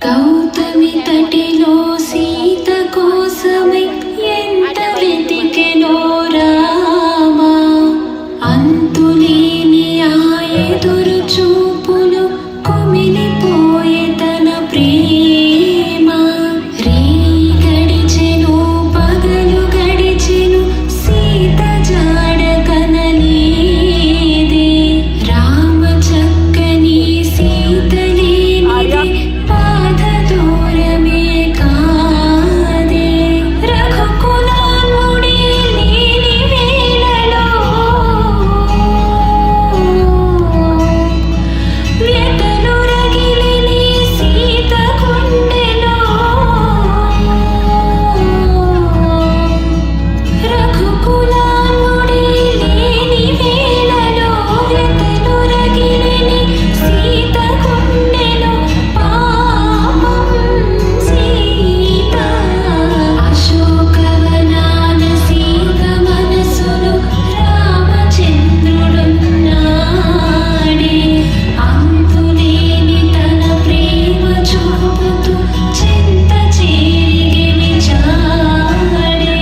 గౌతమి తటిలో సీత కోసమై ఎంత వెతికెనో రామా, అంతులేని ఆ ఎదురు చూపులు కుమిలిపోయే తన ప్రేమ. రే గడిచెను పగలు గడిచెను సీత జాడ కనలేదే. రామ చక్కని సీత లేనిదే బాధ దూరమే కాదే. రఘుకులాన్ముడి లేని వేళలో వ్యతలు రగిలిని సీత గుండెలో. రఘుకులాన్ముడి లేని వేళలో వ్యతలు రగిలిని సీత గుండెలో. పాపం సీత అశోకవనాన సీత మనసులో రామచంద్రుడున్నాడే. అంతులేని తన ప్రేమ చూపుతూ చింత చేరిగిని చాడే.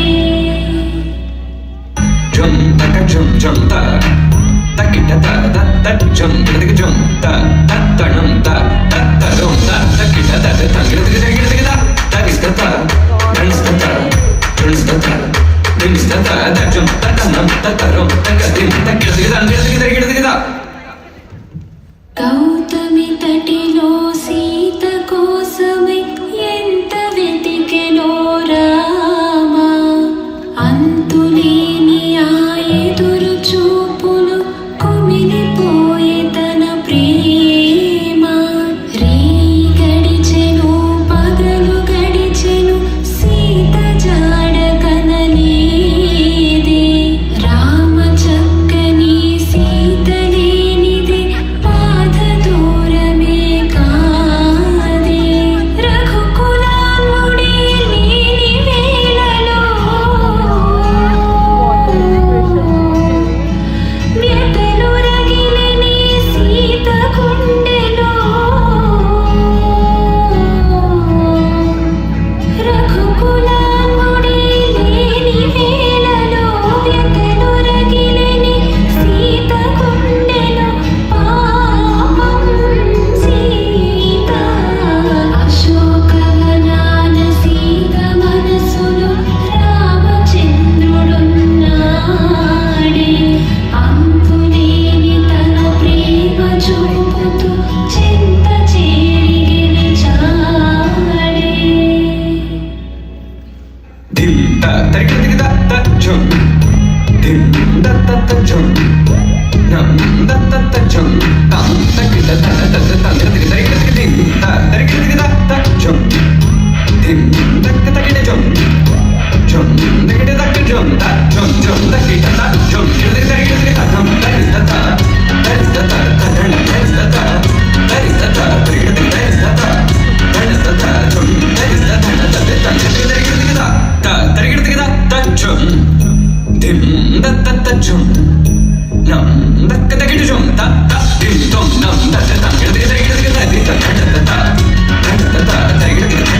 గౌతమి తటిలో సీత కోసమై ఎంత వెతికెనో రామా, అంతులేని ఆ ఎదురు చూపులు కుమిలిపోయే తన ప్రేమ. రే గడిచెను పగలు గడిచెను సీత జాడ కనలేదే. రామ చక్కని సీత లేనిదే బాధ దూరమే కాదే. రఘుకులాన్ముడి లేని వేళలో వ్యతలు రగిలిని సీత గుండెలో. రఘుకులాన్ముడి లేని వేళలో వ్యతలు రగిలిని సీత గుండెలో. పాపం సీత అశోకవనాన సీత మనసులో రామచంద్రుడున్నాడే. అంతులేని తన ప్రేమ చూపుతూ చింత చేరిగిని చాడే. Dum